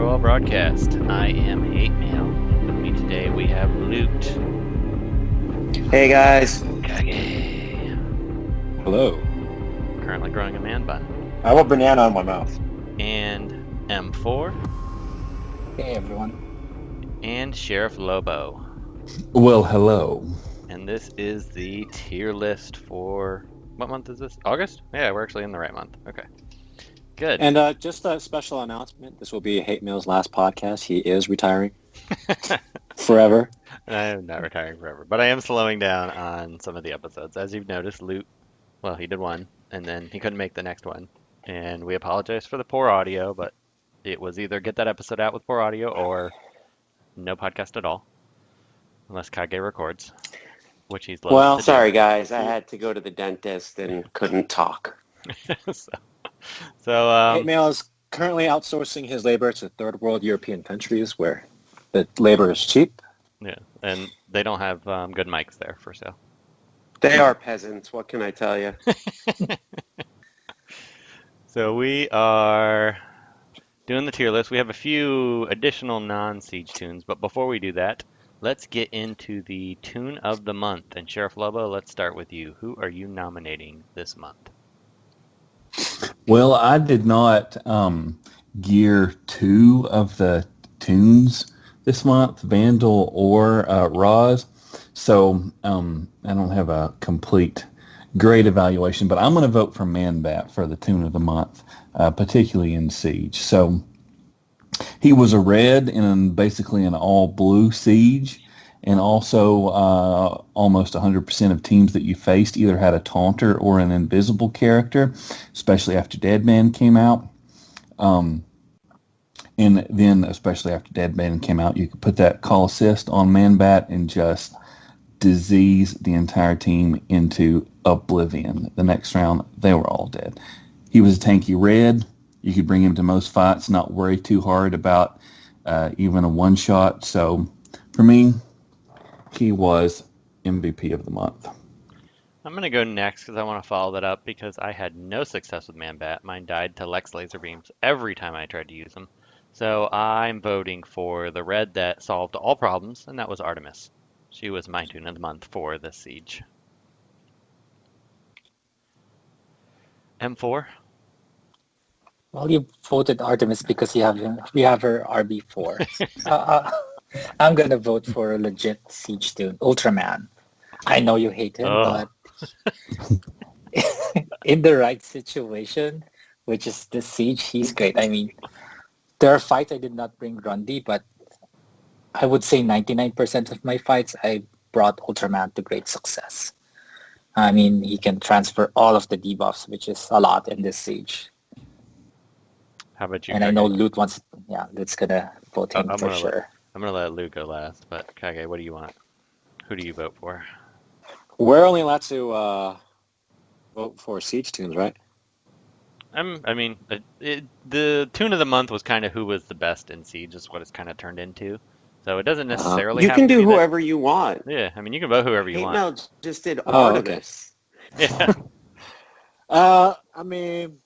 WROL broadcast. I am Hate Mail. With me today we have Loot. Hey guys. Kage. Hello. Currently growing a Manbat. I have a banana on my mouth. And M4. Hey everyone. And Sheriff Lobo. Well, hello. And this is the tier list for... What month is this? August? Yeah, we're actually in the right month. Okay. Good. And just a special announcement. This will be Hate Mail's last podcast. He is retiring. Forever. I am not retiring forever, but I am slowing down on some of the episodes. As you've noticed, Loot, well, he did one, and then he couldn't make the next one. And we apologize for the poor audio, but it was either get that episode out with poor audio or no podcast at all, unless Kage records, which he's loved Well, to sorry guys. I had to go to the dentist and couldn't talk. do. so Hate Mail is currently outsourcing his labor to third world European countries where the labor is cheap. yeah, and they don't have good mics there for sale. They are peasants. What can I tell you? So we are doing the tier list. We have a few additional non-siege tunes, but before we do that, let's get into the tune of the month. And Sheriff Lobo, let's start with you. Who are you nominating this month? Well, I did not gear two of the tunes this month, Vandal or Roz, so I don't have a complete great evaluation, but I'm going to vote for Manbat for the tune of the month, particularly in Siege. So he was a red in basically an all-blue Siege, and also almost 100% of teams that you faced either had a taunter or an invisible character, especially after Deadman came out. And then, especially after Deadman came out, you could put that call assist on Manbat and just disease the entire team into oblivion. The next round, they were all dead. He was a tanky red. You could bring him to most fights, not worry too hard about even a one-shot. So, for me, he was MVP of the month. I'm going to go next because I want to follow that up because I had no success with Manbat. Mine died to Lex laser beams every time I tried to use them. So I'm voting for the red that solved all problems, and that was Artemis. She was my tune of the month for this siege. M4? Well, you voted Artemis because we have her RB4. I'm gonna vote for a legit siege tune, Ultraman. I know you hate him, but in the right situation, which is the siege, he's great. I mean, there are fights I did not bring Grundy, but I would say 99% of my fights I brought Ultraman to great success. I mean, he can transfer all of the debuffs, which is a lot in this siege. How about you? And Kage? I know Loot wants, Loot's gonna vote him I'm for gonna sure. I'm going to let Luke go last, but Kage, what do you want? Who do you vote for? We're only allowed to vote for Siege tunes, right? The tune of the month was kind of who was the best in Siege, is what it's kind of turned into. So it doesn't necessarily You have can to do be that. whoever you want. Yeah, I mean, you can vote whoever you Hate want. Mail just did Oh, Artemis. Yeah. I mean,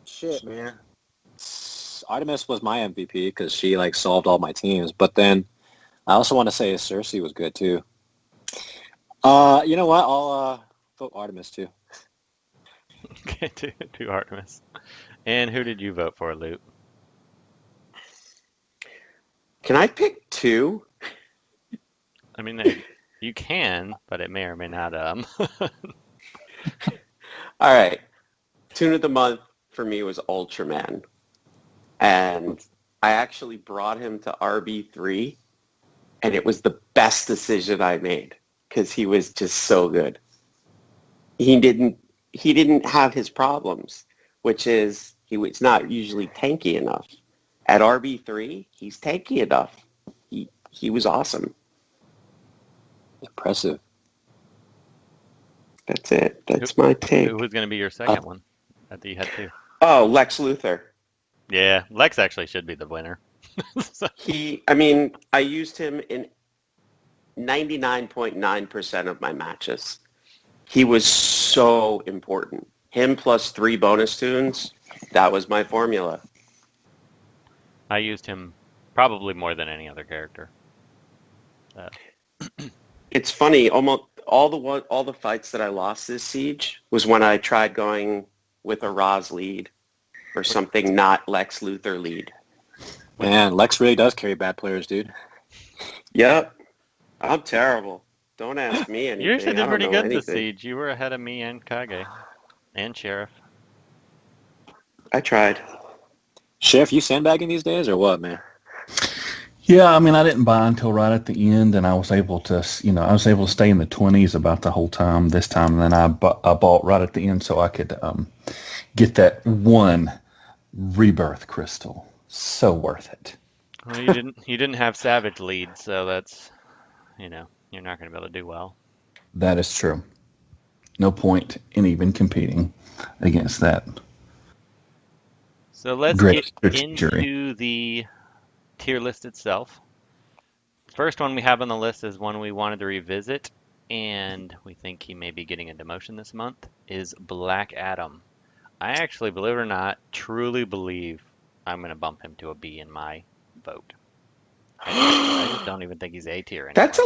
shit, man. Artemis was my MVP because she solved all my teams. But then I also want to say Circe was good too. You know what? I'll vote Artemis too. Okay, to Artemis. And who did you vote for, Luke? Can I pick two? I mean, you can, but it may or may not. All right. Tune of the month for me was Ultraman. And I actually brought him to RB3, and it was the best decision I made because he was just so good. He didn't have his problems, which is he was not usually tanky enough. At RB3, he's tanky enough. He was awesome. Impressive. That's it. That's my take. Who was going to be your second one that you had two? Oh, Lex Luthor. Yeah, Lex actually should be the winner. So- I used him in 99.9% of my matches. He was so important. Him plus 3 bonus tunes, that was my formula. I used him probably more than any other character. It's funny. Almost all the fights that I lost this siege was when I tried going with a Roz lead or something not Lex Luthor lead. Man, Lex really does carry bad players, dude. Yep. I'm terrible. Don't ask me anything. You actually I did don't pretty know good this anything. siege. You were ahead of me and Kage. And Sheriff. I tried. Sheriff, you sandbagging these days or what, man? Yeah, I mean, I didn't buy until right at the end, and I was able to, I was able to stay in the 20s about the whole time this time, and then I bought right at the end so I could get that one rebirth crystal. So worth it. Well, you didn't have Savage lead, so that's, you're not going to be able to do well. That is true. No point in even competing against that. So let's Great get jury. into the tier list itself. First one we have on the list is one we wanted to revisit, and we think he may be getting a demotion this month, is Black Adam. I actually, believe it or not, truly believe I'm going to bump him to a B in my vote. I just don't even think he's A tier anymore. That's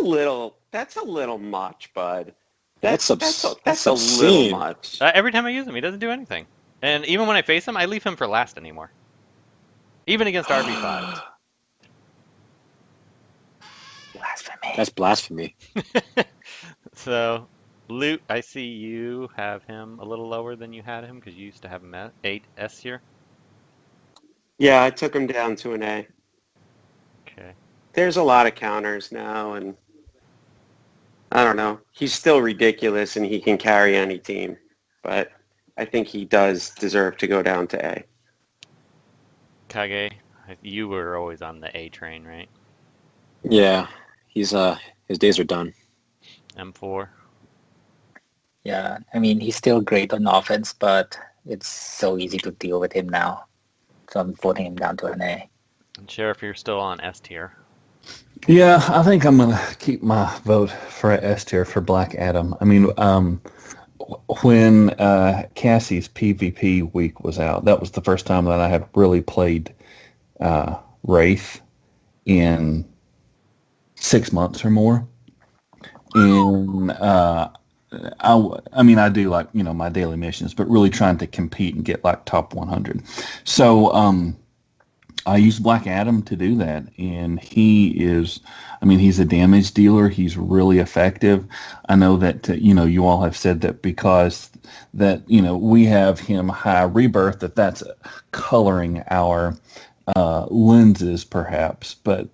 a little much, bud. That's a obscene. little much. Every time I use him, he doesn't do anything. And even when I face him, I leave him for last anymore. Even against RB5s. Blasphemy. That's blasphemy. So, Loot, I see you have him a little lower than you had him because you used to have him at 8 S tier. Yeah, I took him down to an A. Okay. There's a lot of counters now, and I don't know. He's still ridiculous, and he can carry any team. But I think he does deserve to go down to A. Kage, you were always on the A train, right? Yeah, he's his days are done. M4. Yeah, I mean, he's still great on offense, but it's so easy to deal with him now. So I'm voting him down to an A. And Sheriff, you're still on S tier. Yeah, I think I'm going to keep my vote for a S tier for Black Adam. I mean, when Cassie's PvP week was out, that was the first time that I had really played Wraith in 6 months or more. And I mean, I do like, my daily missions, but really trying to compete and get like top 100. So I use Black Adam to do that, and he's a damage dealer. He's really effective. I know that, you all have said that because that, we have him high rebirth, that's coloring our lenses perhaps. But,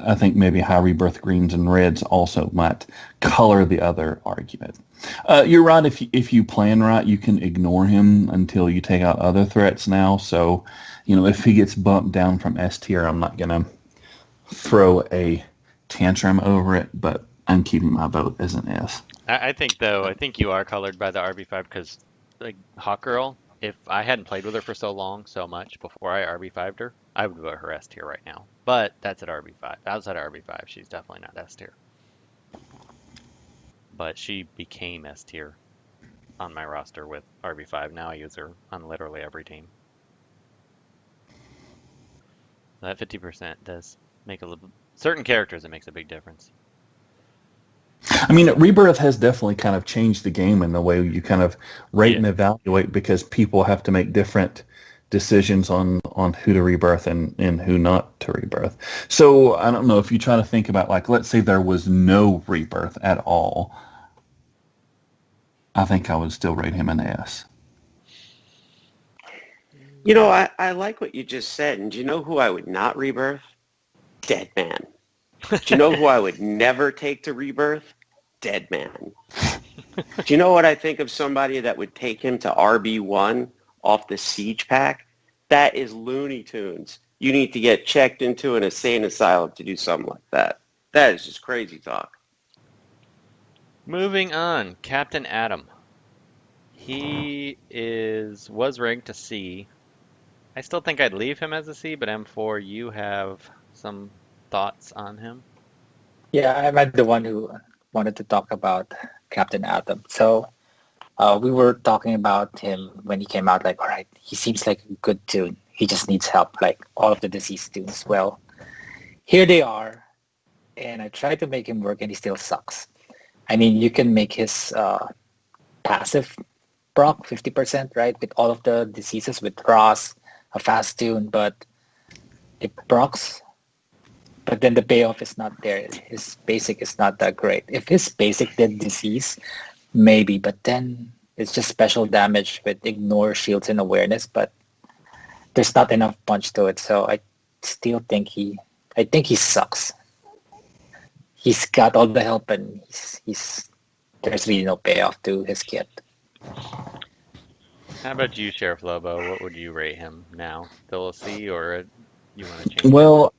I think maybe high rebirth greens and reds also might color the other argument. You're right. If you plan right, you can ignore him until you take out other threats now. So, if he gets bumped down from S tier, I'm not going to throw a tantrum over it, but I'm keeping my vote as an S. I think you are colored by the RB5 because, like, Hawk Girl, if I hadn't played with her for so much before I RB5'd her, I would vote her S tier right now. But that's at RB5. Outside of RB5, she's definitely not S tier. But she became S tier on my roster with RB5. Now I use her on literally every team. That 50% does make certain characters, it makes a big difference. I mean, Rebirth has definitely kind of changed the game in the way you kind of rate and evaluate, because people have to make different decisions on who to rebirth and who not to rebirth. So I don't know, if you try to think about, like, let's say there was no rebirth at all, I think I would still rate him an S. I like what you just said, and do you know who I would not rebirth? Deadman. Do you know who I would never take to rebirth? Deadman. Do you know what I think of somebody that would take him to RB1 off the Siege Pack? That is Looney Tunes. You need to get checked into an insane asylum to do something like that. That is just crazy talk. Moving on, Captain Atom. He was ranked to C. I still think I'd leave him as a C, but M4, you have some thoughts on him? Yeah, I'm the one who wanted to talk about Captain Atom. So we were talking about him when he came out, like, all right, he seems like a good Toon. he just needs help, like all of the deceased tunes. Well, here they are, and I tried to make him work, and he still sucks. I mean, you can make his passive proc 50%, right, with all of the diseases with Ross, a fast tune, but it procs. But then the payoff is not there. His basic is not that great. If his basic did disease, maybe, but then it's just special damage with ignore, shields, and awareness, but there's not enough punch to it, so I still think he sucks. He's got all the help, and there's really no payoff to his kit. How about you, Sheriff Lobo? What would you rate him now? Still a C, or you want to change it? Well,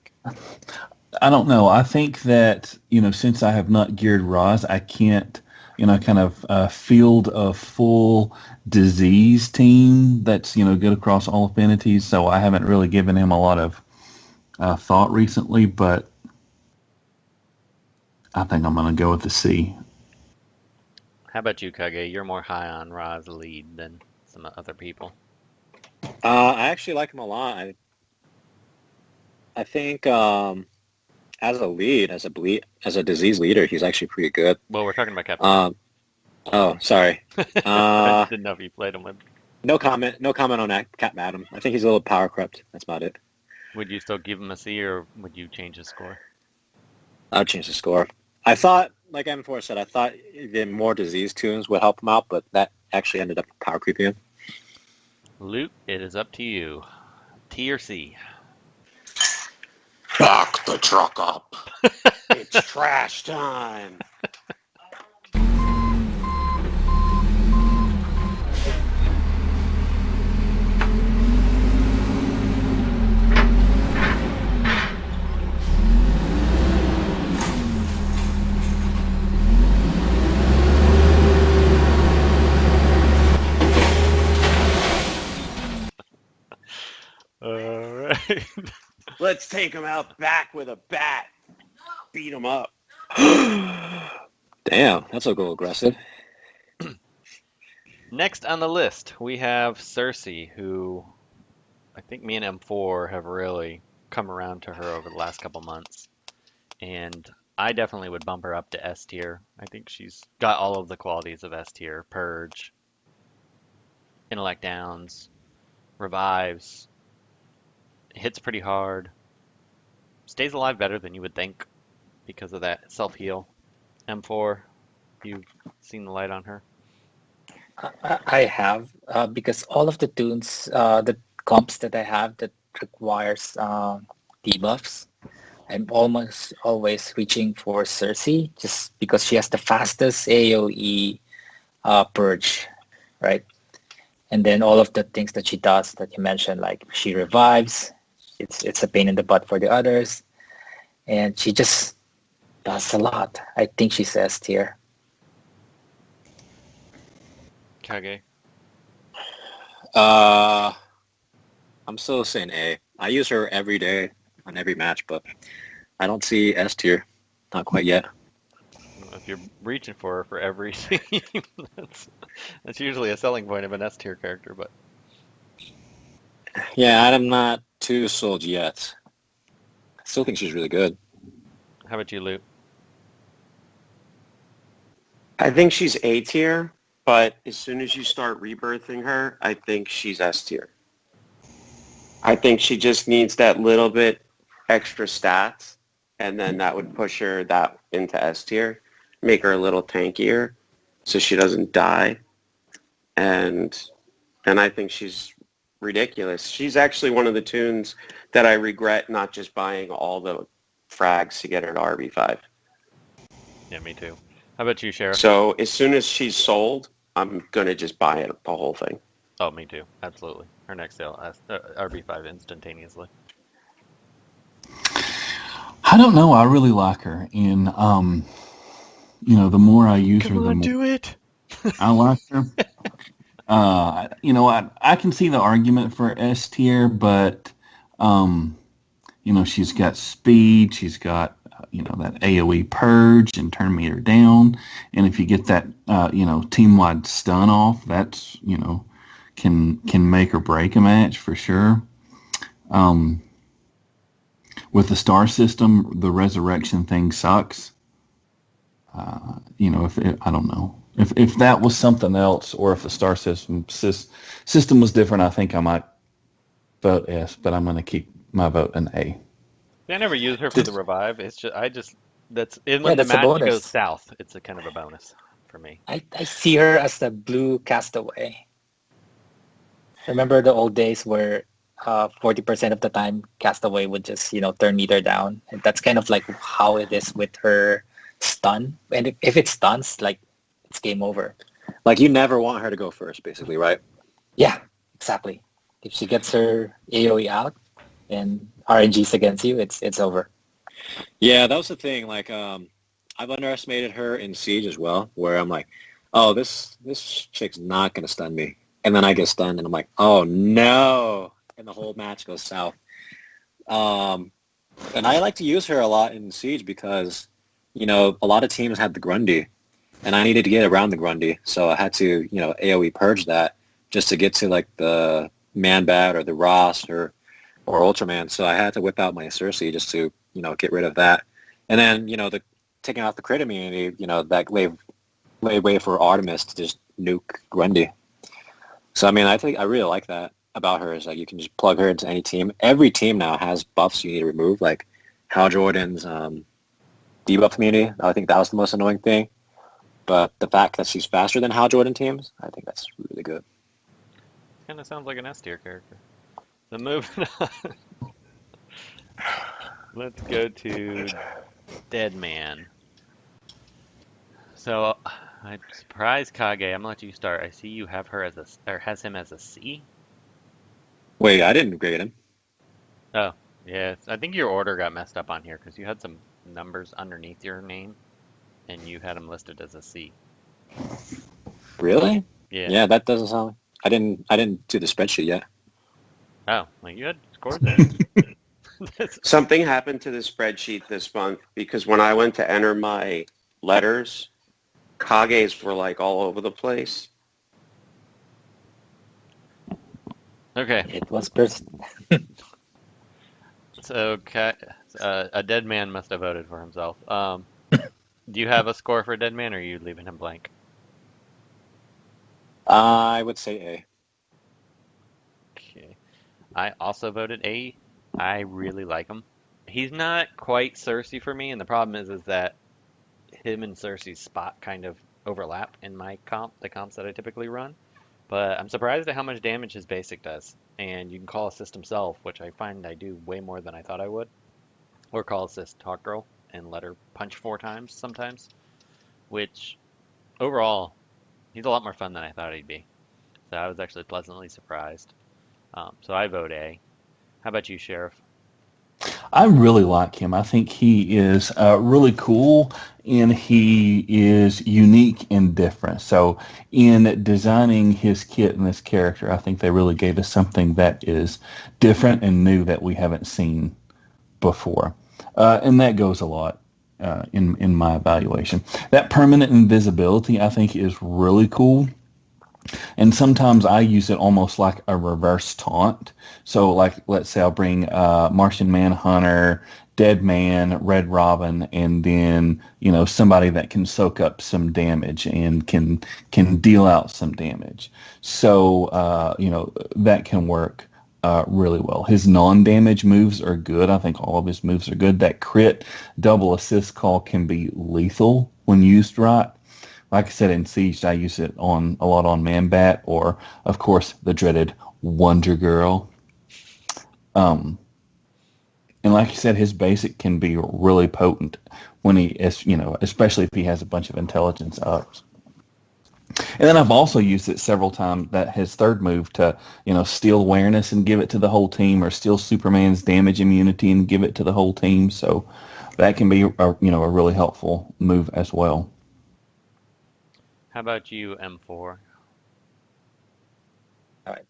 I don't know. I think that, since I have not geared Roz, I can't, kind of field a full disease team that's, good across all affinities. So I haven't really given him a lot of thought recently, but I think I'm going to go with the C. How about you, Kage? You're more high on Ra's lead than some other people. I actually like him a lot. I think as a lead, as a disease leader, he's actually pretty good. Well, we're talking about Captain. Oh, sorry. I just didn't know if you played him with. No comment on that, Cap Madam. I think he's a little power crept. That's about it. Would you still give him a C, or would you change his score? I'd change the score. I thought, like M4 said, I thought the more disease tunes would help him out, but that actually ended up power creeping him. Luke, it is up to you. T or C? Back the truck up. It's trash time. All right. Let's take him out back with a bat. Beat him up. Damn, that's a little aggressive. Next on the list, we have Circe, who I think me and M4 have really come around to her over the last couple months. And I definitely would bump her up to S tier. I think she's got all of the qualities of S tier. Purge, intellect downs, revives, hits pretty hard, stays alive better than you would think because of that self-heal. M4, you've seen the light on her? I have, because all of the tunes, the comps that I have that requires debuffs, I'm almost always reaching for Circe just because she has the fastest AoE purge, right? And then all of the things that she does that you mentioned, like she revives, it's a pain in the butt for the others, and she just does a lot. I think she's S tier. Kage? I'm still saying A. I use her every day on every match, but I don't see S tier. Not quite yet. If you're reaching for her for every team, that's usually a selling point of an S tier character, but Yeah, I'm not too sold yet. I still think she's really good. how about you, Luke? I think she's A tier, but as soon as you start rebirthing her, I think she's S tier. I think she just needs that little bit extra stats, and then that would push her that into S tier, make her a little tankier, so she doesn't die. And I think she's ridiculous. She's actually one of the tunes that I regret not just buying all the frags to get her to RB5. Yeah, me too. How about you, Sheriff? So as soon as she's sold, I'm going to just buy it, the whole thing. Oh, me too. Absolutely. Her next sale, RB5 instantaneously. I don't know. I really like her, and the more I use her, the more do it. I like her. I can see the argument for S tier, but she's got speed, she's got that AoE purge and turn meter down, and if you get that team wide stun off, that's can make or break a match for sure. With the star system, the resurrection thing sucks. I don't know if that was something else, or if the star system was different. I think I might vote S, but I'm going to keep my vote an A. I never use her for the revive. It's just that's Yeah, when the that's a match goes bonus. south. It's a kind of a bonus for me. I see her as the blue castaway. Remember the old days where 40% of the time castaway would just turn meter down, and that's kind of like how it is with her stun. And if it stuns, like, it's game over. Like, you never want her to go first, basically, right? Yeah, exactly. If she gets her AoE out and RNG's against you, it's over. Yeah, that was the thing. Like, I've underestimated her in Siege as well, where I'm like, oh, this chick's not going to stun me. And then I get stunned, and I'm like, oh, no. And the whole match goes south. And I like to use her a lot in Siege because, a lot of teams had the Grundy, and I needed to get around the Grundy. So I had to, AoE purge that just to get to, like, the Manbat or the Ross or Ultraman. So I had to whip out my Circe just to, get rid of that. And then, the taking out the crit immunity, that way for Artemis to just nuke Grundy. So, I mean, I really like that about her, is like you can just plug her into any team. Every team now has buffs you need to remove, like Hal Jordan's debuff immunity. I think that was the most annoying thing. But the fact that she's faster than Hal Jordan teams, I think that's really good. Kind of sounds like an S tier character. So moving on. Let's go to Deadman. So I'm surprised, Kage. I'm gonna let you start. I see you have her has him as a C. Wait, I didn't grade him. Oh, yeah. I think your order got messed up on here because you had some numbers underneath your name, and you had him listed as a C. Really? Yeah. Yeah, that doesn't sound. I didn't do the spreadsheet yet. Oh, well, you had scores there. Something happened to the spreadsheet this month because when I went to enter my letters, Kage's were like all over the place. Okay. It was So a dead man must have voted for himself. Do you have a score for a dead man, or are you leaving him blank? I would say A. Okay. I also voted A. I really like him. He's not quite Circe for me, and the problem is that him and Circe's spot kind of overlap in my the comps that I typically run. But I'm surprised at how much damage his basic does. And you can call assist himself, which I find I do way more than I thought I would. Or call assist Talk Girl and let her punch 4 times sometimes. Which, overall, he's a lot more fun than I thought he'd be. So I was actually pleasantly surprised. So I vote A. How about you, Sheriff? I really like him. I think he is really cool, and he is unique and different. So in designing his kit and this character, I think they really gave us something that is different and new that we haven't seen before. And that goes a lot in my evaluation. That permanent invisibility, I think, is really cool. And sometimes I use it almost like a reverse taunt. So, like, let's say I'll bring Martian Manhunter, Deadman, Red Robin, and then, somebody that can soak up some damage and can deal out some damage. So, that can work really well. His non-damage moves are good. I think all of his moves are good. That crit double assist call can be lethal when used right. Like I said, in Siege, I use it a lot on Manbat, or, of course, the dreaded Wonder Girl. And like I said, his basic can be really potent when especially if he has a bunch of intelligence ups. And then I've also used it several times, that his third move, to, steal awareness and give it to the whole team, or steal Superman's damage immunity and give it to the whole team. So that can be a really helpful move as well. How about you, M4? All right.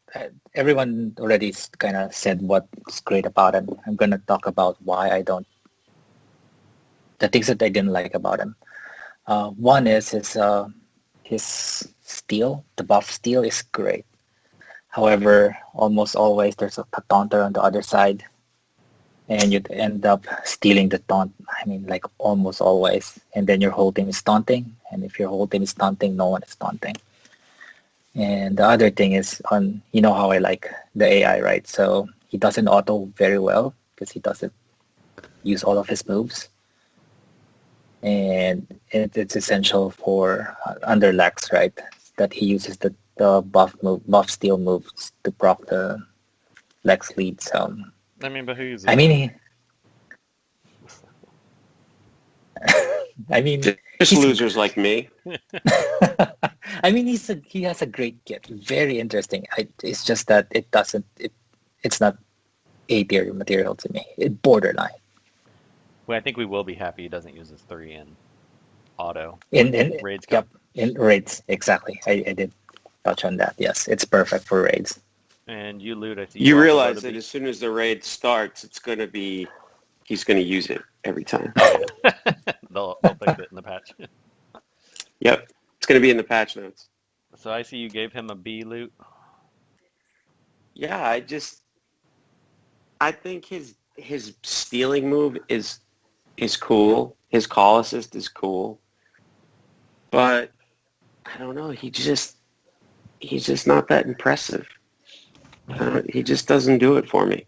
Everyone already kind of said what's great about him. I'm going to talk about why the things that I didn't like about him. One is his steal. The buff steal is great. However, almost always there's a taunter on the other side, and you'd end up stealing the taunt. I mean, like almost always. And then your whole team is taunting, and if your whole team is taunting, no one is taunting. And the other thing is you know how I like the AI, right? So he doesn't auto very well because he doesn't use all of his moves. And it's essential for under Lex, right? That he uses the buff steal moves to proc the Lex lead. So I mean, but who uses I it? mean, I mean, Just he's- losers like me. I mean, he has a great kit, very interesting. It's just that it's not A tier material to me. It's borderline. Well, I think we will be happy he doesn't use his 3 in auto. In Raids yep, Cup. in raids exactly. I did touch on that. Yes, it's perfect for raids. And you loot, I see. You also realize voted that B. as soon as the raid starts, he's going to use it every time. They'll fix it in the patch. Yep. It's going to be in the patch notes. So I see you gave him a B loot. Yeah, I think his stealing move is cool. His call assist is cool. But I don't know, he's just not that impressive. He just doesn't do it for me.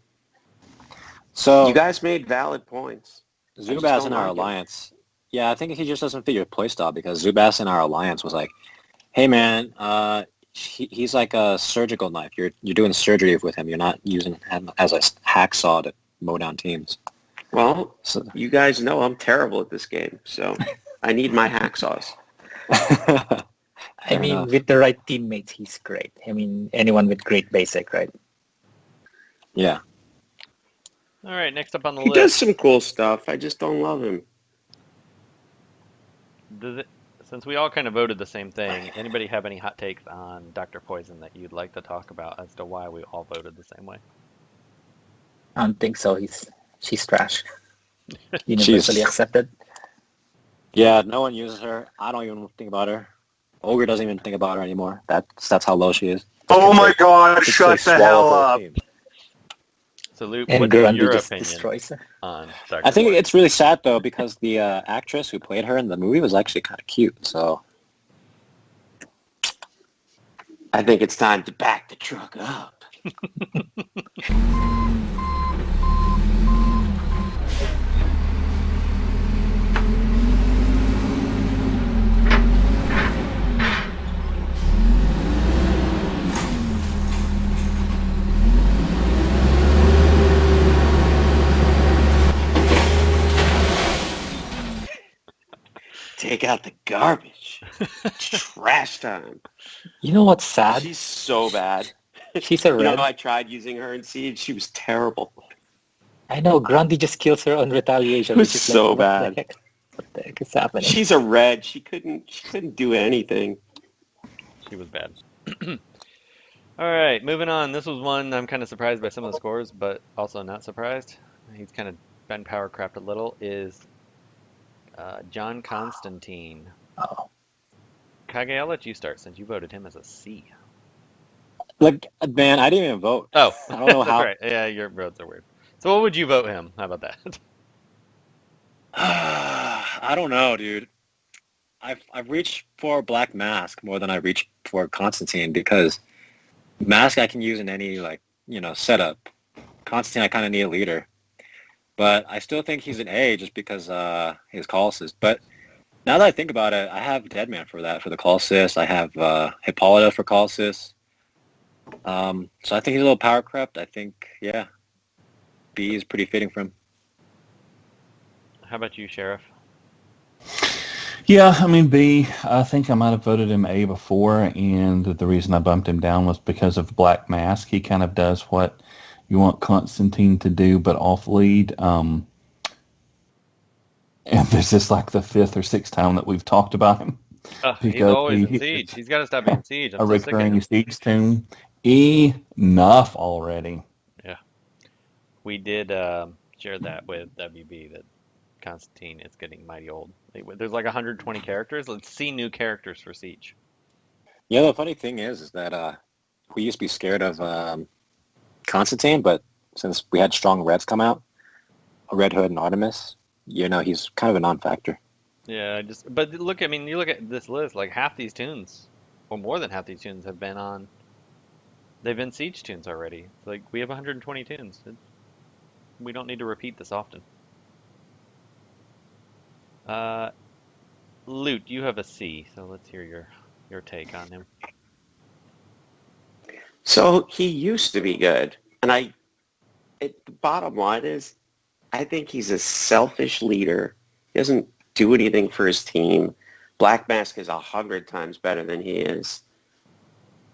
So You guys made valid points. I just Zubaz don't in our like him. alliance. Yeah, I think he just doesn't fit your playstyle because Zubaz in our alliance was like, "Hey man, he's like a surgical knife. You're doing surgery with him. You're not using him as a hacksaw to mow down teams." Well, So, you guys know I'm terrible at this game, so I need my hacksaws. I Fair mean, enough. with the right teammates, he's great. I mean, anyone with great basic, right? yeah. All right, next up on the He does list. some cool stuff. I just don't love him. Since we all kind of voted the same thing, anybody have any hot takes on Dr. Poison that you'd like to talk about as to why we all voted the same way? I don't think so. She's trash. Universally accepted. Yeah, no one uses her. I don't even think about her. Ogre doesn't even think about her anymore. That's how low she is. Oh my god, Just shut like the swallow hell whole up. team. So Luke, And what is Grundy your just opinion destroys her. on Dr. I think Poison? it's really sad though because the actress who played her in the movie was actually kind of cute. So I think it's time to back the truck up. Take out the garbage. Trash time. You know what's sad? She's so bad. She's a You red. know, I tried using her in Siege. She was terrible. I know Grundy just kills her on retaliation, It was which is so like, bad. What the heck is happening? She's a red. She couldn't do anything. She was bad. All right, moving on. This was one I'm kind of surprised by some of the scores, but also not surprised. He's kind of been power crapped a little. Is John Constantine. Oh. Kage, I'll let you start since you voted him as a C. like, man, I didn't even vote. Oh, I don't know that's how. right. Yeah, your votes are weird. So what would you vote him? How about that? I don't know, dude. I've reached for Black Mask more than I reached for Constantine because Mask I can use in any setup. Constantine I kind of need a leader, but I still think he's an A just because his call assist. But now that I think about it, I have Deadman for the call assist. I have Hippolyta for call assist. So I think he's a little power crept. I think B is pretty fitting for him. How about you, Sheriff? Yeah, I mean, B, I think I might have voted him A before, and the reason I bumped him down was because of Black Mask. He kind of does what you want Constantine to do, but off lead. And this is like the 5th or 6th time that we've talked about him. He's Because always in he- Siege. He's got to stop being Siege. I'm A so sick of recurring him. Siege Toon. Enough already. We did share that with WB that Constantine is getting mighty old. There's like 120 characters. Let's see new characters for Siege. Yeah, the funny thing is that we used to be scared of Constantine, but since we had strong reds come out, Red Hood and Artemis, he's kind of a non-factor. Yeah, but look, I mean, you look at this list, like half these tunes, or more than half these tunes they've been Siege tunes already. Like, we have 120 tunes. We don't need to repeat this often. Loot, you have a C, so let's hear your take on him. So he used to be good, and the bottom line is, I think he's a selfish leader. He doesn't do anything for his team. Black Mask is 100 times better than he is.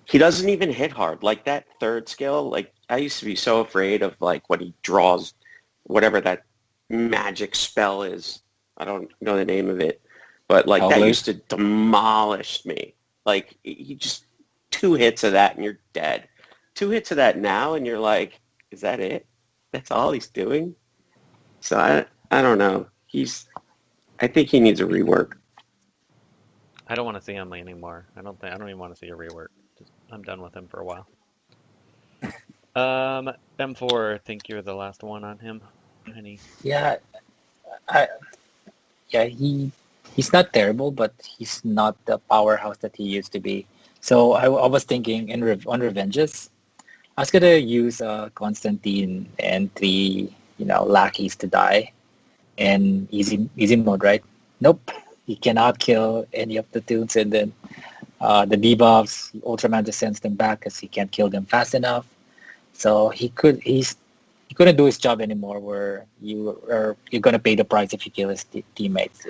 He doesn't even hit hard. Like that third skill, like I used to be so afraid of like when he draws whatever that magic spell is. I don't know the name of it. But like that used to demolish me. Like you just 2 hits of that and you're dead. 2 hits of that now and you're like, is that it? That's all he's doing? So I don't know. I think he needs a rework. I don't want to see him anymore. I don't even want to see a rework. I'm done with him for a while. M4, I think you're the last one on him. Yeah, he's not terrible, but he's not the powerhouse that he used to be. So I was thinking on Revenges, I was gonna use Constantine and 3 lackeys to die, and easy mode, right? Nope, he cannot kill any of the tunes, and then the debuffs, Ultraman just sends them back because he can't kill them fast enough. So he couldn't do his job anymore. Where you're gonna pay the price if you kill his teammates.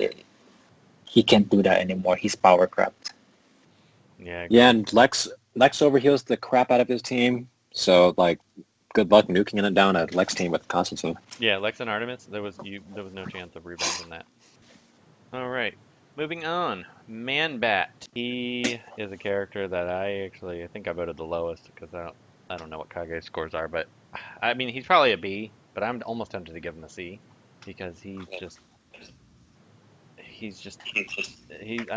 He can't do that anymore. He's power crept. Yeah. Yeah, and Lex overheals the crap out of his team. So like, good luck nuking it down a Lex team with Constantine. Yeah, Lex and Artemis. There was no chance of revenge in that. All right, moving on. Manbat. He is a character that I think I voted the lowest because I don't know what Kage's scores are, but I mean he's probably a B, but I'm almost tempted to give him a C because I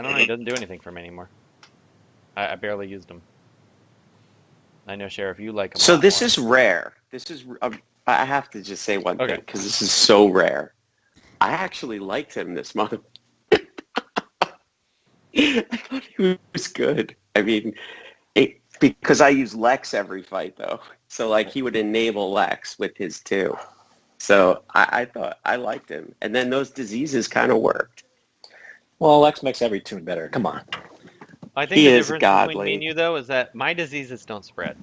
don't know, he doesn't do anything for me anymore. I barely used him. I know, Sheriff, you like him. So this is rare. I have to just say one thing because this is so rare. I actually liked him this month. I thought he was good. I mean, because I use Lex every fight, though. So, like, he would enable Lex with his 2. So I thought I liked him. And then those diseases kind of worked. Well, Lex makes every tune better. Come on. I think the difference between me and you, though, is that my diseases don't spread.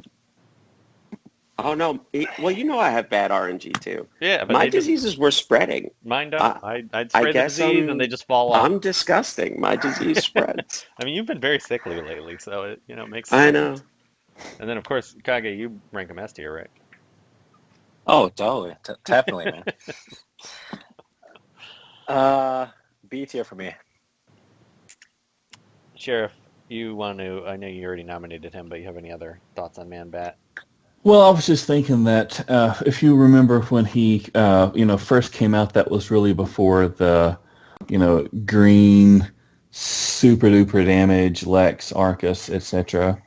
Oh, no. Well, I have bad RNG, too. Yeah, but my diseases were spreading. Mine don't. I'd spray the disease and they just fall off. I'm disgusting. My disease spreads. I mean, you've been very sickly lately, so it makes sense. I know. And then, of course, Kage, you rank him S tier, right? Oh, totally. Definitely, man. B tier for me. Sheriff, you want to, I know you already nominated him, but you have any other thoughts on Manbat? Well, I was just thinking that if you remember when he, first came out, that was really before the, green, super duper damage, Lex, Arcus, etc.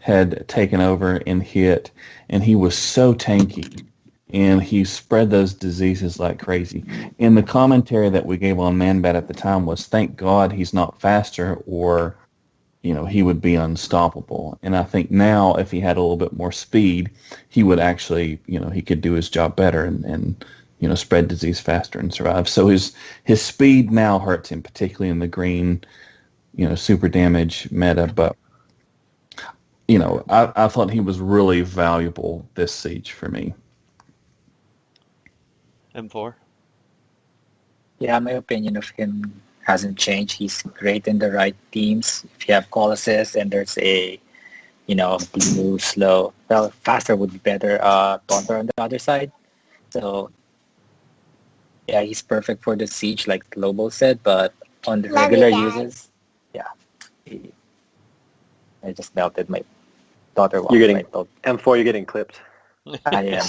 had taken over and hit, and he was so tanky, and he spread those diseases like crazy. And the commentary that we gave on Manbat at the time was, thank God he's not faster, or he would be unstoppable. And I think now, if he had a little bit more speed, he would actually, he could do his job better and spread disease faster and survive. So his speed now hurts him, particularly in the green, super damage meta. But, I thought he was really valuable this siege for me. M4? Yeah, my opinion of him hasn't changed. He's great in the right teams. If you have Colossus and there's a, blue, slow, well, faster would be better, Taunter on the other side. So, yeah, he's perfect for the siege, like Lobo said, but on the regular uses, I just melted my daughter. You're getting M4. You're getting clipped. I am.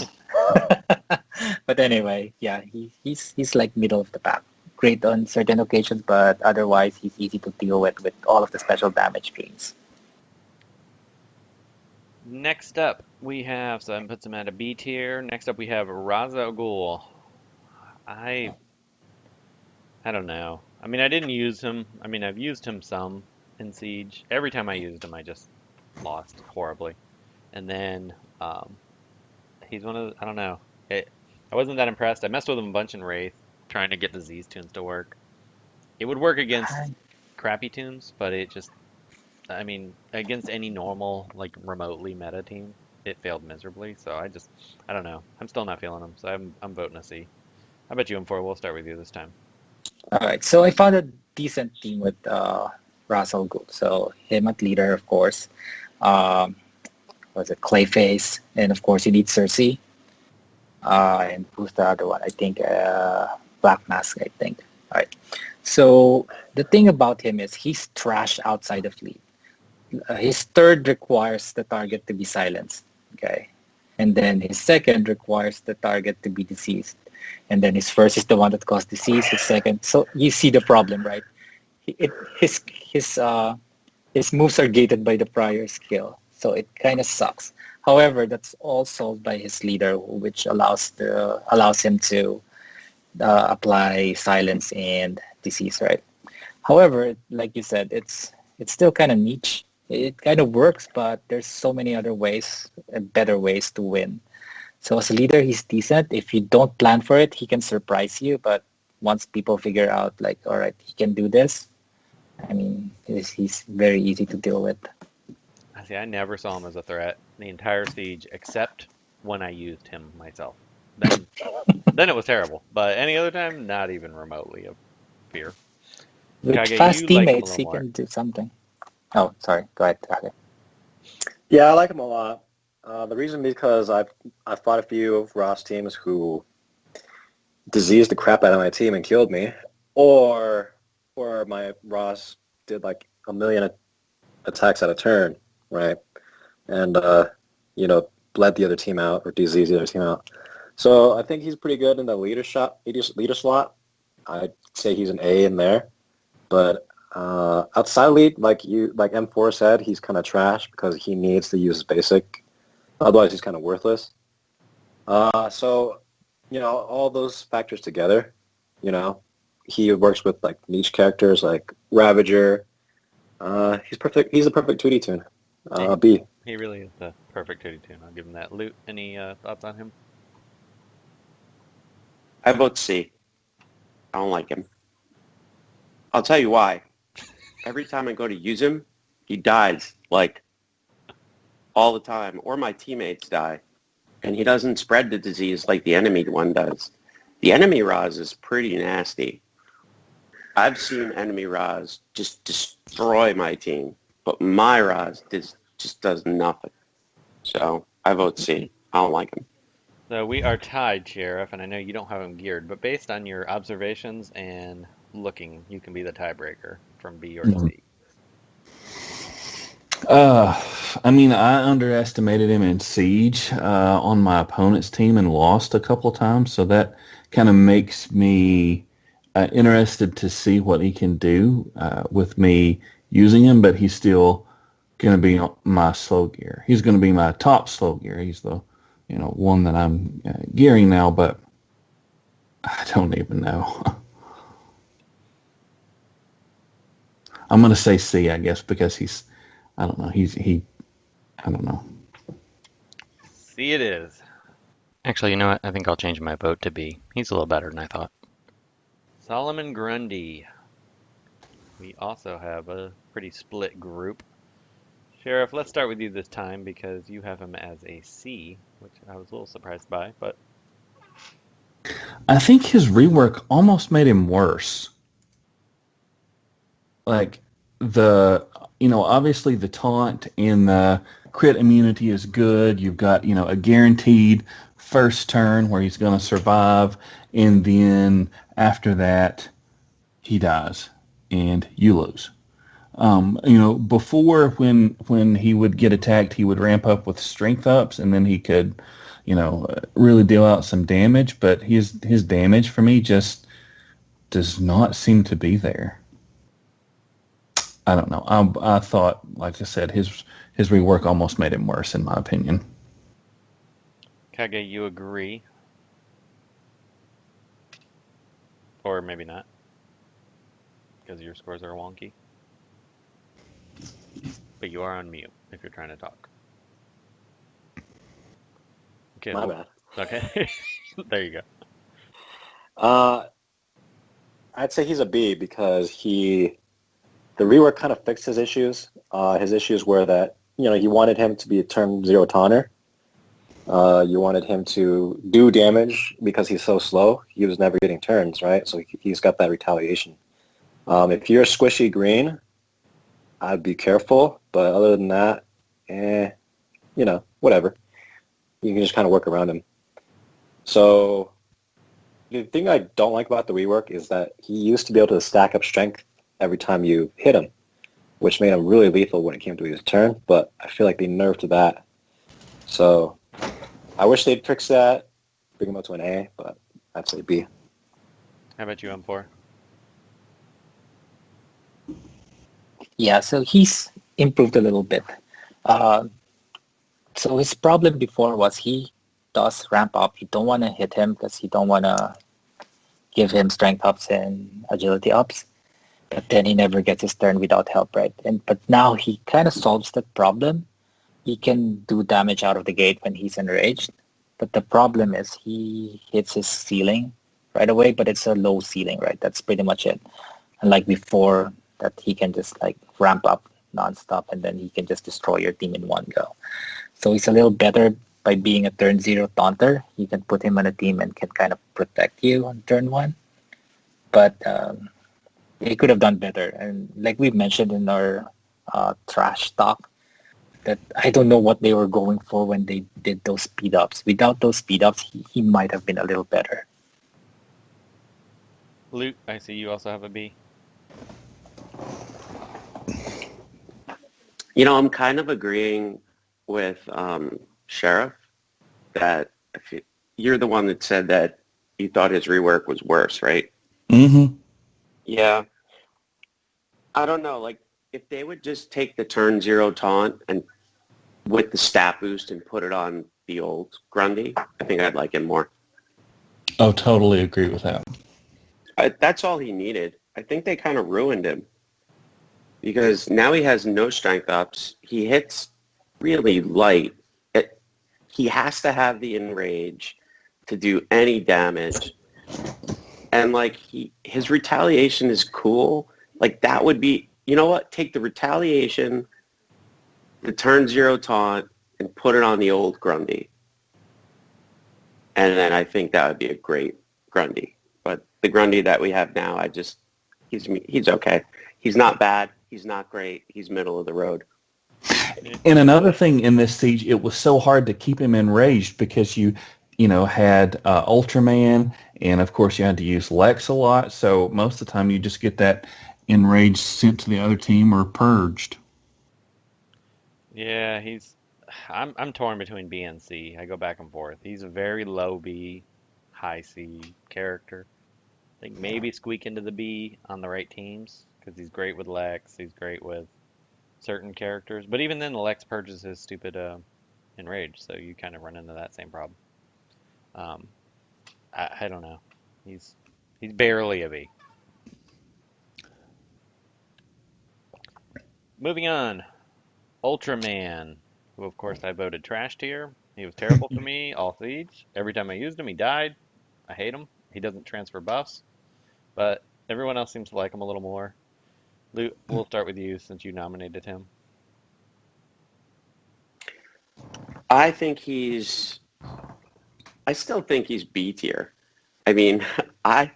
But anyway, yeah, he's like middle of the pack. Great on certain occasions, but otherwise he's easy to deal with all of the special damage gains. Next up, we have, so I put him at a B tier. Next up, we have Raza Ghul. I I don't know. I mean, I didn't use him. I mean, I've used him some in Siege. Every time I used him, I just lost horribly. And then he's one of the, I don't know. I wasn't that impressed. I messed with him a bunch in Wraith, trying to get disease tunes to work. It would work against crappy tunes, but it just, I mean, against any normal, like remotely meta team, it failed miserably. So I don't know. I'm still not feeling him. So I'm voting a C. How about you, M4? We'll start with you this time. All right, so I found a decent team with Russell Gould. So him at leader, of course. Was it Clayface, and of course you need Circe. And who's the other one? I think Black Mask. I think. All right. So the thing about him is he's trash outside of lead. His third requires the target to be silenced. Okay, and then his second requires the target to be deceased. And then his first is the one that caused disease. His second, so you see the problem, right? His moves are gated by the prior skill, so it kind of sucks. However, that's all solved by his leader, which allows him to apply silence and disease, right? However, like you said, it's still kind of niche. It kind of works, but there's so many other ways, better ways to win. So as a leader, he's decent. If you don't plan for it, he can surprise you. But once people figure out, like, all right, he can do this, I mean, he's very easy to deal with. See, I never saw him as a threat the entire Siege, except when I used him myself. Then it was terrible. But any other time, not even remotely a fear. With Kage, fast you like him a teammates, little he more. can do something. Oh, sorry. Go ahead, Kage. Yeah, I like him a lot. The reason because I've fought a few of Ross teams who diseased the crap out of my team and killed me, or my Ross did like a million attacks at a turn, right? And bled the other team out or diseased the other team out. So I think he's pretty good in the leader slot. I'd say he's an A in there, but outside lead, like M4 said, he's kind of trash because he needs to use his basic. Otherwise, he's kind of worthless. So, all those factors together, he works with like niche characters like Ravager. He's perfect. He's a perfect 2D tune. B. He really is the perfect 2D tune. I'll give him that. Loot, any thoughts on him? I vote C. I don't like him. I'll tell you why. Every time I go to use him, he dies, like, all the time. Or my teammates die. And he doesn't spread the disease like the enemy one does. The enemy Raz is pretty nasty. I've seen enemy Raz just destroy my team. But my Raz just does nothing. So I vote C. I don't like him. So we are tied, Sheriff, and I know you don't have him geared, but based on your observations and looking, you can be the tiebreaker from B or C. I mean, I underestimated him in Siege on my opponent's team and lost a couple of times, so that kind of makes me interested to see what he can do with me using him, but he's still going to be my slow gear. He's going to be my top slow gear. He's the one that I'm gearing now, but I don't even know. I'm going to say C, I guess, because I don't know. I don't know. C it is. Actually, you know what? I think I'll change my vote to B. He's a little better than I thought. Solomon Grundy. We also have a pretty split group. Sheriff, let's start with you this time because you have him as a C, which I was a little surprised by, but I think his rework almost made him worse. Like obviously the taunt and the crit immunity is good. You've got, a guaranteed first turn where he's going to survive, and then after that he dies and you lose. Before when he would get attacked, he would ramp up with strength ups, and then he could, really deal out some damage. But his damage for me just does not seem to be there. I don't know. I thought, like I said, his his rework almost made him worse, in my opinion. Kage, you agree? Or maybe not, because your scores are wonky. But you are on mute if you're trying to talk. Okay. My bad. Okay. There you go. I'd say he's a B because the rework kind of fixed his issues. His issues were that, you wanted him to be a turn 0 taunter. You wanted him to do damage because he's so slow. He was never getting turns, right? So he's got that retaliation. If you're a squishy green, I'd be careful. But other than that, whatever. You can just kind of work around him. So the thing I don't like about the rework is that he used to be able to stack up strength every time you hit him, which made him really lethal when it came to his turn. But I feel like they nerfed that. So I wish they'd fix that, bring him up to an A, but I'd say B. How about you, M4? Yeah, so he's improved a little bit. So his problem before was he does ramp up. You don't want to hit him because you don't want to give him strength ups and agility ups. But then he never gets his turn without help, right? But now he kind of solves that problem. He can do damage out of the gate when he's enraged. But the problem is he hits his ceiling right away, but it's a low ceiling, right? That's pretty much it. And like before, that he can just like ramp up nonstop and then he can just destroy your team in one go. So he's a little better by being a turn 0 taunter. You can put him on a team and can kind of protect you on turn 1. But he could have done better. And like we mentioned in our trash talk, that I don't know what they were going for when they did those speed ups. Without those speed ups, he might have been a little better. Luke, I see you also have a B. I'm kind of agreeing with Sheriff that you're the one that said that you thought his rework was worse, right? Mm-hmm. Yeah. I don't know. Like, if they would just take the turn 0 taunt and with the stat boost and put it on the old Grundy, I think I'd like him more. Oh, totally agree with that. That's all he needed. I think they kind of ruined him because now he has no strength ups. He hits really light. He has to have the enrage to do any damage. And like his retaliation is cool. Like that would be, you know what? Take the retaliation, the turn 0 taunt, and put it on the old Grundy. And then I think that would be a great Grundy. But the Grundy that we have now, he's okay. He's not bad. He's not great. He's middle of the road. And another thing in this siege, it was so hard to keep him enraged because you had Ultraman, and of course you had to use Lex a lot. So most of the time you just get that enraged sent to the other team or purged. Yeah, I'm torn between B and C. I go back and forth. He's a very low B, high C character. I think maybe squeak into the B on the right teams because he's great with Lex. He's great with certain characters. But even then, the Lex purges his stupid enrage, so you kind of run into that same problem. I don't know. He's barely a B. Moving on. Ultraman, who of course I voted trash tier. He was terrible for me all siege. Every time I used him, he died. I hate him. He doesn't transfer buffs, but everyone else seems to like him a little more. Luke, we'll start with you since you nominated him. I still think he's B tier. I mean, I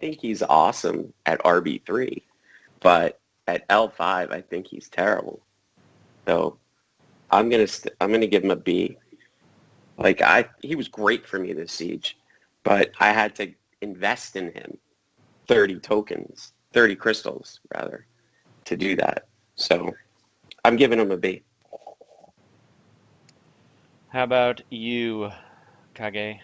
think he's awesome at RB3, but at L5, I think he's terrible. So I'm gonna give him a B. Like he was great for me this siege, but I had to invest in him 30 crystals rather, to do that. So I'm giving him a B. How about you, Kage?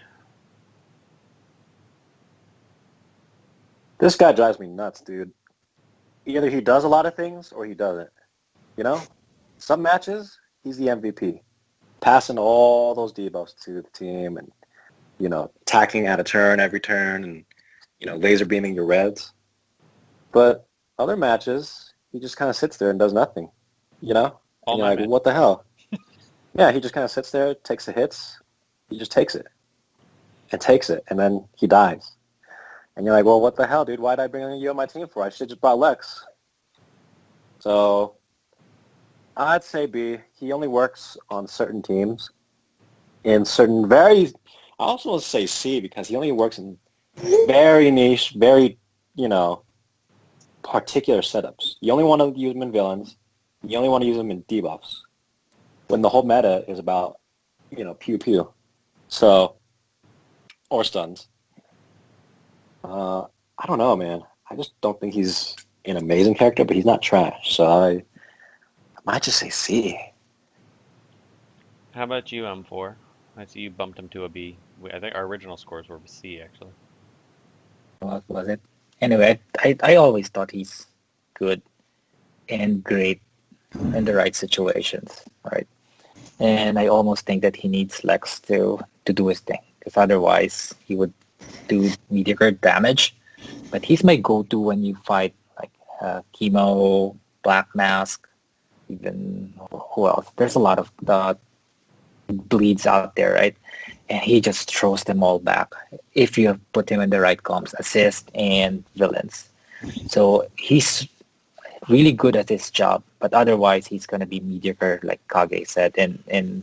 This guy drives me nuts, dude. Either he does a lot of things or he doesn't. Some matches he's the MVP. Passing all those debuffs to the team and, attacking at a turn every turn and, laser beaming your reds. But other matches, he just kind of sits there and does nothing, And All you're my like, matches. what the hell? Yeah, he just kind of sits there, takes the hits. He just takes it and takes it, and then he dies. And you're like, well, what the hell, dude? Why did I bring you on my team for? I should have just brought Lex. So I'd say B. He only works on certain teams in certain very... I also want to say C because he only works in very niche, very, particular setups. You only want to use him in villains. You only want to use him in debuffs. When the whole meta is about, pew pew. So, or stuns. I don't know, man. I just don't think he's an amazing character, but he's not trash. So I might just say C. How about you, M4? I see you bumped him to a B. I think our original scores were C, actually. What was it? Anyway, I always thought he's good and great in the right situations, right? And I almost think that he needs Lex to do his thing, because otherwise he would do mediocre damage. But he's my go-to when you fight like Chemo, Black Mask, even who else? There's a lot of bleeds out there, right? And he just throws them all back if you put him in the right comps, assist and villains. So he's really good at his job, but otherwise he's going to be mediocre, like Kage said, in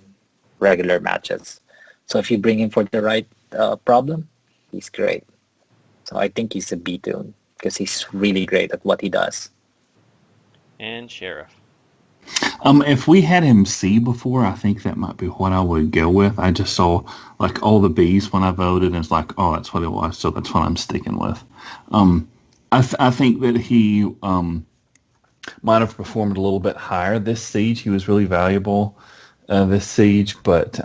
regular matches. So if you bring him for the right problem, he's great. So I think he's a B-Toon because he's really great at what he does. And Sheriff. If we had him C before, I think that might be what I would go with. I just saw like all the B's when I voted, and it's like, oh, that's what it was, so that's what I'm sticking with. I think that he might have performed a little bit higher this siege. He was really valuable this siege, but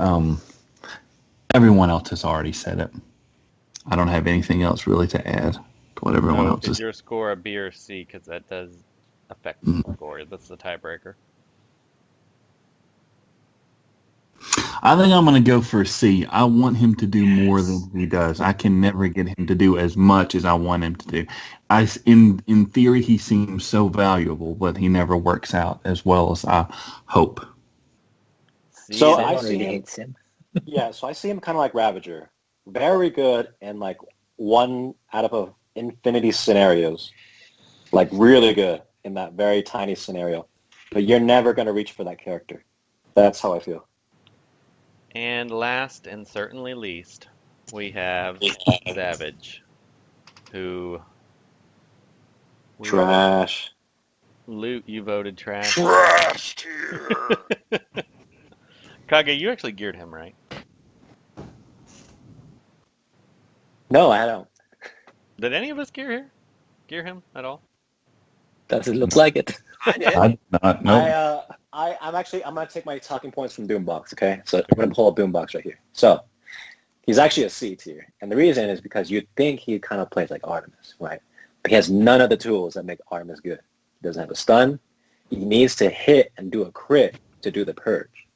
everyone else has already said it. I don't have anything else really to add to what everyone So else is has. your score a B or C? Because that does affect the score. That's the tiebreaker. I think I'm going to go for a C. I want him to do more than he does. I can never get him to do as much as I want him to do. In theory, he seems so valuable, but he never works out as well as I hope. C So and I Someone see really him. hates him. Yeah, so I see him kind of like Ravager. Very good in like 1 out of a infinity scenarios. Like really good in that very tiny scenario. But you're never going to reach for that character. That's how I feel. And last and certainly least, we have Savage, who Trash. Loot, you voted trash. Trash tier. Kage, you actually geared him, right? No, I don't. Did any of us gear him at all? Does it look like it? I did. I did not know. I'm gonna take my talking points from Doombawkz, okay? So I'm gonna pull up Doombawkz right here. So he's actually a C tier. And the reason is because you'd think he kind of plays like Artemis, right? But he has none of the tools that make Artemis good. He doesn't have a stun. He needs to hit and do a crit to do the purge.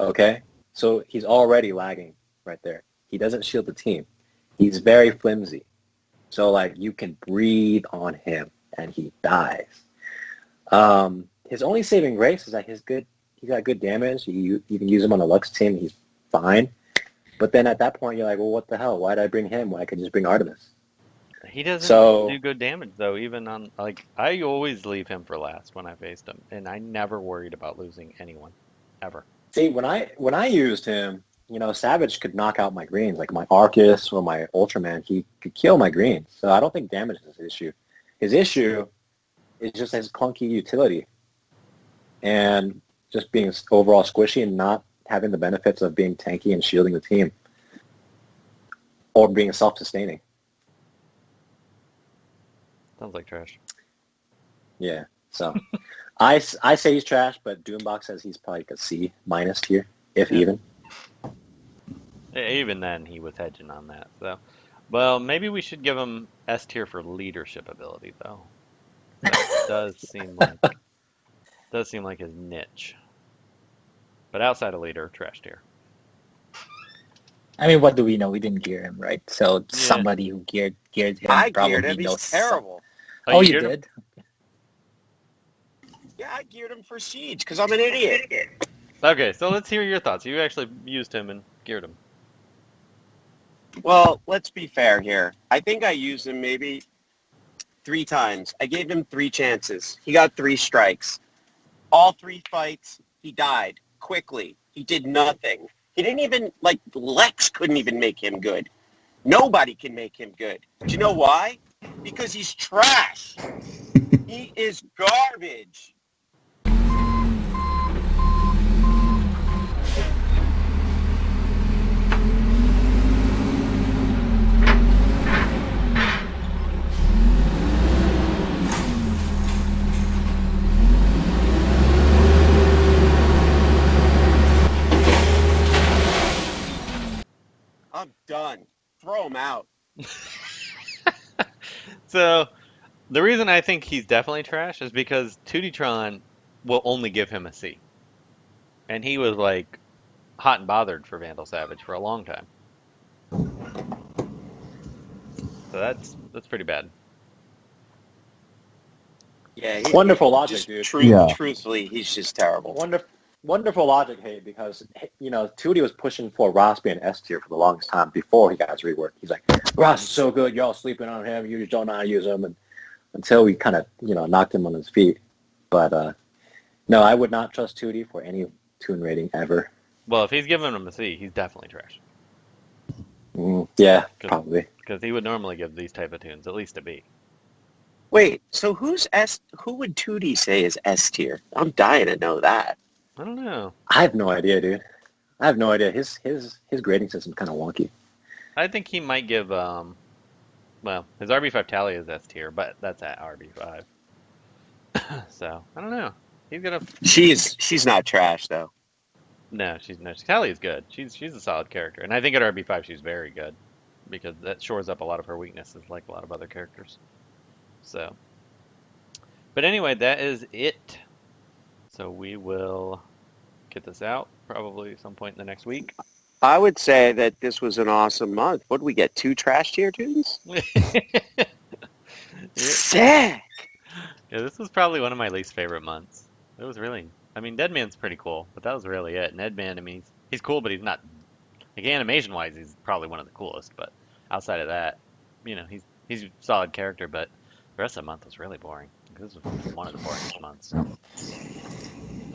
Okay? So he's already lagging right there. He doesn't shield the team. He's very flimsy. So like you can breathe on him and he dies. His only saving grace is that he's got good damage. You can use him on a Lux team. He's fine. But then at that point, you're like, well, what the hell? Why did I bring him when I could just bring Artemis? He doesn't So- do good damage though, even on like I always leave him for last when I faced him, and I never worried about losing anyone, ever. See, when I used him, Savage could knock out my greens, like my Arcus or my Ultraman. He could kill my greens. So I don't think damage is his issue. His issue is just his clunky utility and just being overall squishy and not having the benefits of being tanky and shielding the team or being self-sustaining. Sounds like trash. Yeah. So I say he's trash, but Doombawkz says he's probably like a C minus tier, if even. Even then, he was hedging on that. So, well, maybe we should give him S tier for leadership ability, though. That does seem like his niche. But outside of leader, trash tier. I mean, what do we know? We didn't gear him, right? So Yeah. somebody who geared him I probably geared him. knows. He's terrible. Oh, you geared him? did? Yeah, I geared him for Siege because I'm an idiot. Okay, so let's hear your thoughts. You actually used him and geared him. Well, let's be fair here. I think I used him maybe 3 times. I gave him 3 chances. He got 3 strikes. All 3 fights, he died quickly. He did nothing. He didn't even, like, Lex couldn't even make him good. Nobody can make him good. Do you know why? Because he's trash. He is garbage. I'm done. Throw him out. So, the reason I think he's definitely trash is because 2D-tron will only give him a C. And he was, like, hot and bothered for Vandal Savage for a long time. So that's pretty bad. Yeah, Wonderful logic, just dude. Yeah. Truthfully, he's just terrible. Wonderful logic, hey, because, you know, Tootie was pushing for Ross being S tier for the longest time before he got his rework. He's like, Ross is so good, y'all sleeping on him, you just don't know how to use him, and until we kind of, you know, knocked him on his feet. But, no, I would not trust Tootie for any Toon rating ever. Well, if he's giving him a C, he's definitely trash. Yeah, Good. probably. Because he would normally give these type of tunes at least a B. Wait, so who would Tootie say is S tier? I'm dying to know that. I don't know. I have no idea, dude. I have no idea. His grading system's kind of wonky. I think he might give, well, his RB5 tally is S tier, but that's at RB5. So, I don't know. He's gonna... She's not trash, though. No, Tally is good. She's a solid character. And I think at RB5 she's very good. Because that shores up a lot of her weaknesses, like a lot of other characters. So. But anyway, that is it. So we will get this out probably some point in the next week. I would say that this was an awesome month. What did we get? 2 trash tier tunes? Sick! Yeah, this was probably one of my least favorite months. It was really... I mean, Deadman's pretty cool, but that was really it. And Deadman, I mean, he's cool, but he's not... Like, animation-wise, he's probably one of the coolest, but outside of that, you know, he's a solid character, but the rest of the month was really boring. This was one of the boringest months.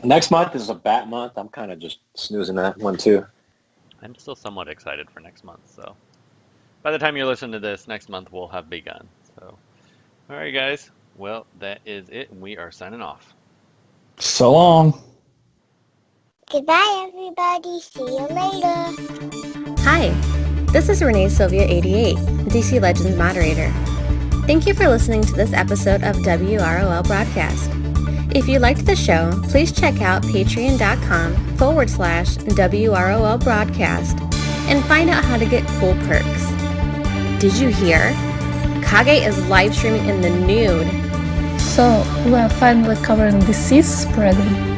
Next month is a bat month. I'm kind of just snoozing that one, too. I'm still somewhat excited for next month, so... By the time you're listening to this, next month will have begun, so... Alright, guys. Well, that is it, and we are signing off. So long. Goodbye, everybody. See you later. Hi, this is Renee Sylvia88, DC Legends moderator. Thank you for listening to this episode of WROL Broadcast. If you liked the show, please check out patreon.com/WROL Broadcast and find out how to get cool perks. Did you hear? Kage is live streaming in the nude. So, we're finally covering disease spreading.